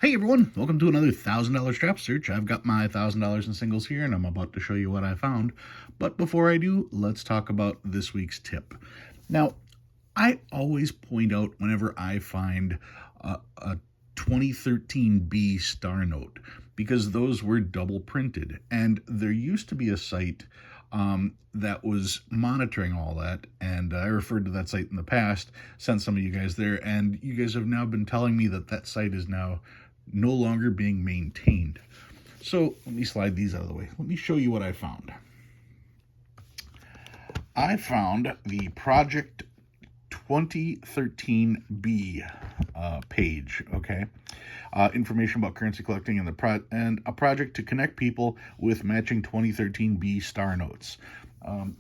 Hey everyone, welcome to another $1,000 strap search. I've got my $1,000 in singles here and I'm about to show you what I found. But before I do, let's talk about this week's tip. Now, I always point out whenever I find a 2013B star note because those were double printed, and there used to be a site that was monitoring all that, and I referred to that site in the past, sent some of you guys there, and you guys have now been telling me that that site is now no longer being maintained. So let me slide these out of the way. Let me show you what I found. I found the Project 2013B page, okay? Information about currency collecting and a project to connect people with matching 2013B star notes.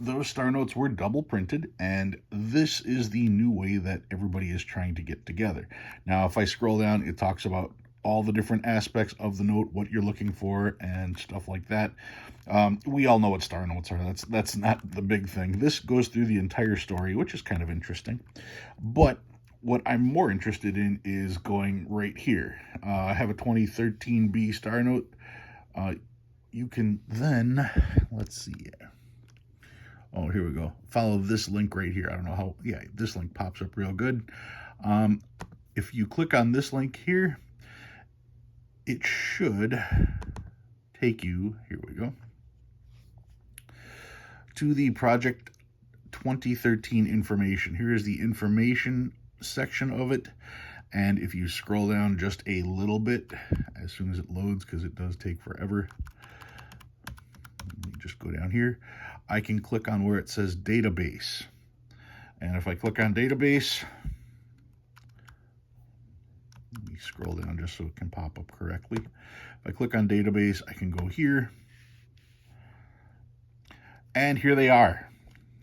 Those star notes were double printed, and this is the new way that everybody is trying to get together. Now, if I scroll down, it talks about all the different aspects of the note, what you're looking for, and stuff like that. We all know what star notes are. That's not the big thing. This goes through the entire story, which is kind of interesting. But what I'm more interested in is going right here. I have a 2013B star note. You can then, let's see. Oh, here we go. Follow this link right here. I don't know how, yeah, this link pops up real good. If you click on this link here, it should take you, here we go, to the Project 2013 information. Here is the information section of it. And if you scroll down just a little bit, as soon as it loads, because it does take forever, let me just go down here. I can click on where it says database. And if I click on database, let me scroll down just so it can pop up correctly. If I click on database, I can go here. And here they are.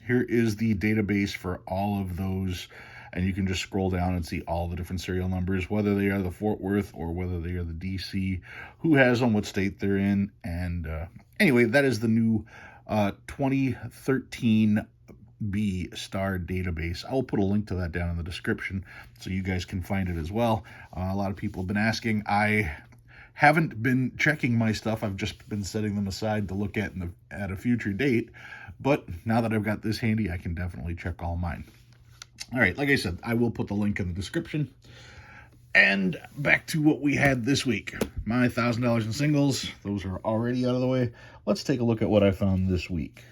Here is the database for all of those. And you can just scroll down and see all the different serial numbers, whether they are the Fort Worth or whether they are the DC, who has them, what state they're in. And anyway, that is the new 2013 B star database. I'll put a link to that down in the description so you guys can find it as well. A lot of people have been asking. I haven't been checking my stuff. I've just been setting them aside to look at at a future date. But now that I've got this handy, I can definitely check all mine. All right, like I said, I will put the link in the description. And back to what we had this week. My $1,000 in singles. Those are already out of the way. Let's take a look at what I found this week.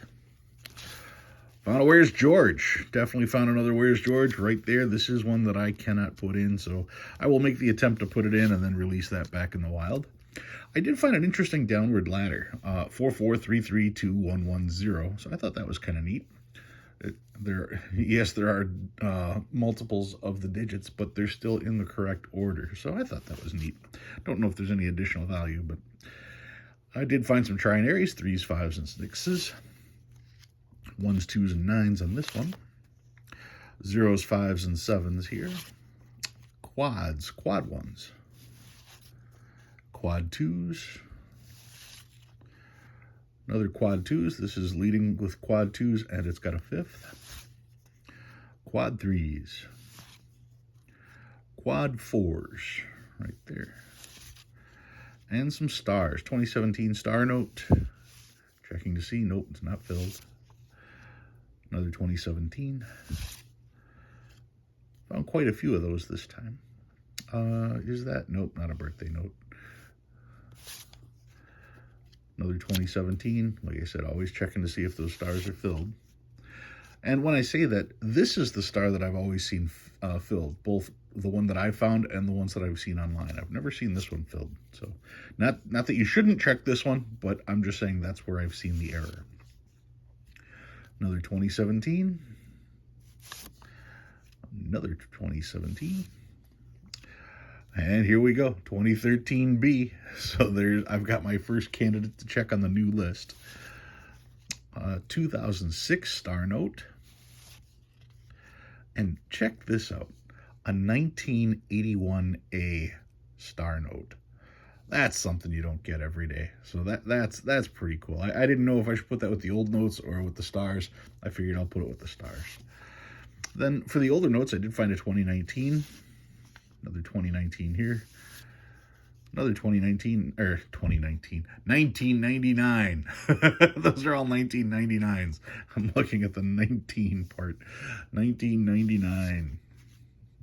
Found a Where's George. Definitely found another Where's George right there. This is one that I cannot put in, so I will make the attempt to put it in and then release that back in the wild. I did find an interesting downward ladder, 44332110. So I thought that was kind of neat. There are multiples of the digits, but they're still in the correct order. So I thought that was neat. Don't know if there's any additional value, but I did find some trinaries, 3s, 5s, and 6s. 1s, 2s, and 9s on this one. 0s, 5s, and 7s here. Quads, quad 1s. Quad 2s. Another quad 2s. This is leading with quad 2s, and it's got a 5th. Quad 3s. Quad 4s, right there. And some stars. 2017 star note. Checking to see. Nope, it's not filled. Another 2017. Found quite a few of those this time. Is that? Nope, not a birthday note. Another 2017. Like I said, always checking to see if those stars are filled. And when I say that, this is the star that I've always seen filled. Both the one that I found and the ones that I've seen online. I've never seen this one filled. So not that you shouldn't check this one, but I'm just saying that's where I've seen the error. Another 2017. Another 2017. And here we go, 2013B. So I've got my first candidate to check on the new list. 2006 star note. And check this out, a 1981A star note. That's something you don't get every day. So that's pretty cool. I didn't know if I should put that with the old notes or with the stars. I figured I'll put it with the stars. Then for the older notes, I did find a 2019. Another 2019 here. Another 1999. Those are all 1999s. I'm looking at the 19 part. 1999.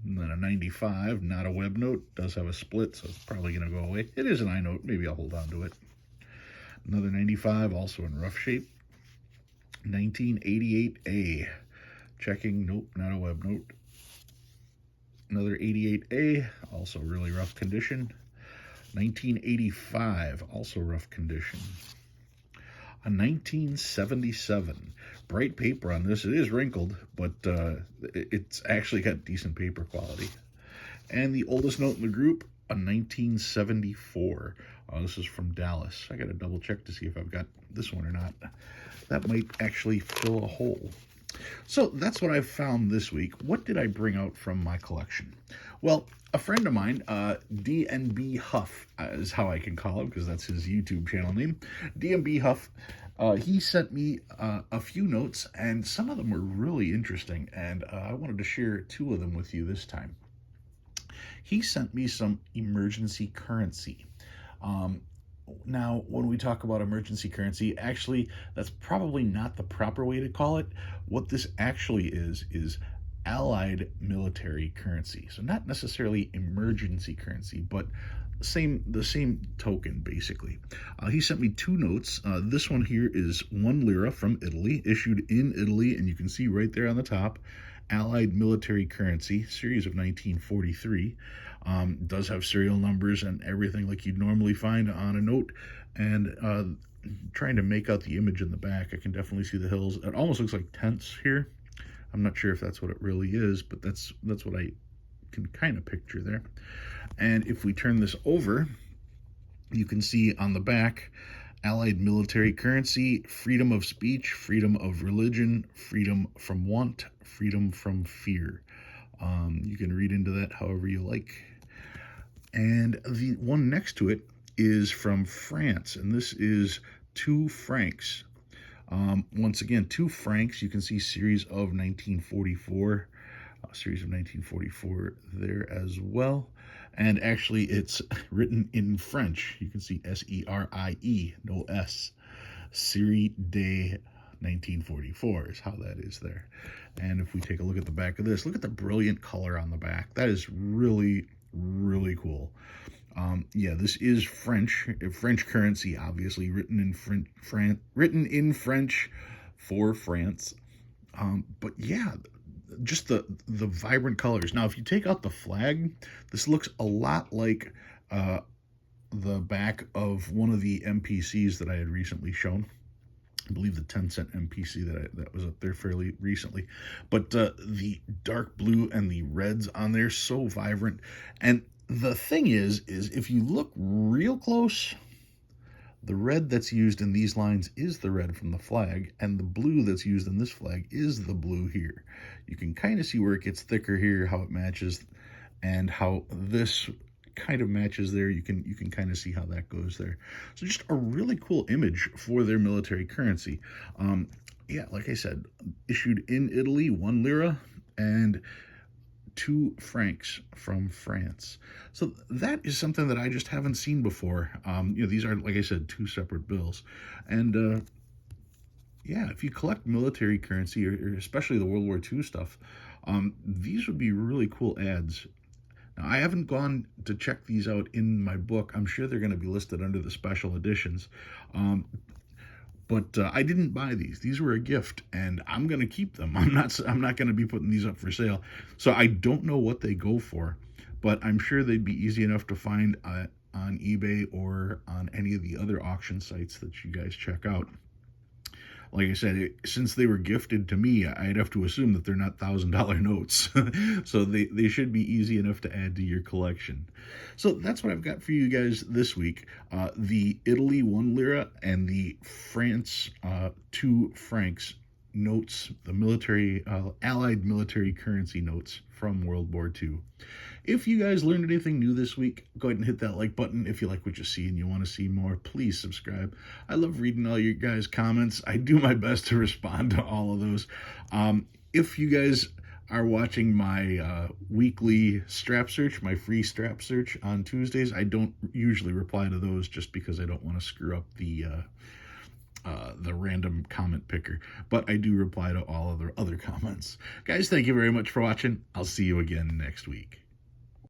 And then a 95, not a web note, does have a split, so it's probably going to go away. It is an iNote, maybe I'll hold on to it. Another 95, also in rough shape. 1988A, checking, nope, not a web note. Another 88A, also really rough condition. 1985, also rough condition. A 1977, bright paper on this. It is wrinkled, but it's actually got decent paper quality. And the oldest note in the group, a 1974. This is from Dallas. I got to double check to see if I've got this one or not. That might actually fill a hole. So that's what I've found this week. What did I bring out from my collection? Well, a friend of mine, DNB Huff is how I can call him because that's his YouTube channel name. DNB Huff, he sent me a few notes, and some of them were really interesting, and I wanted to share two of them with you this time. He sent me some emergency currency. Now, when we talk about emergency currency, actually, that's probably not the proper way to call it. What this actually is Allied military currency. So not necessarily emergency currency, but the same token, basically. He sent me two notes. This one here is 1 lira from Italy, issued in Italy, and you can see right there on the top, Allied military currency, series of 1943. Does have serial numbers and everything like you'd normally find on a note. And trying to make out the image in the back, I can definitely see the hills. It almost looks like tents here. I'm not sure if that's what it really is, but that's what I can kind of picture there. And if we turn this over, you can see on the back, Allied military currency, freedom of speech, freedom of religion, freedom from want, freedom from fear. You can read into that however you like. And the one next to it is from France, and this is 2 francs. Once again, 2 francs. You can see series of 1944, there as well. And actually, it's written in French. You can see S-E-R-I-E, no S. Série de 1944 is how that is there. And if we take a look at the back of this, look at the brilliant color on the back. That is really, really cool. Yeah, this is French currency, obviously written in French for France. But yeah, just the vibrant colors. Now, if you take out the flag, this looks a lot like the back of one of the MPCs that I had recently shown. I believe the 10-cent MPC that was up there fairly recently. But the dark blue and the reds on there, so vibrant. And the thing is if you look real close, the red that's used in these lines is the red from the flag, and the blue that's used in this flag is the blue here. You can kind of see where it gets thicker here, how it matches, and how this kind of matches there. You can kind of see how that goes there. So just a really cool image for their military currency. Yeah, like I said, issued in Italy, 1 lira, and 2 francs from France. So that is something that I just haven't seen before. These are, like I said, 2 separate bills. And yeah, if you collect military currency, or especially the World War II stuff, these would be really cool ads. Now, I haven't gone to check these out in my book. I'm sure they're going to be listed under the special editions. But I didn't buy these. These were a gift, and I'm going to keep them. I'm not going to be putting these up for sale. So I don't know what they go for, but I'm sure they'd be easy enough to find on eBay or on any of the other auction sites that you guys check out. Like I said, since they were gifted to me, I'd have to assume that they're not $1,000 notes. So they should be easy enough to add to your collection. So that's what I've got for you guys this week. The Italy 1 lira and the France 2 francs notes, the military Allied military currency notes from World War II. If you guys learned anything new this week, go ahead and hit that like button. If you like what you see and you want to see more, please subscribe. I love reading all your guys' comments. I do my best to respond to all of those. If you guys are watching my weekly strap search, my free strap search on Tuesdays, I don't usually reply to those just because I don't want to screw up the random comment picker. But I do reply to all of the other comments. Guys, thank you very much for watching. I'll see you again next week.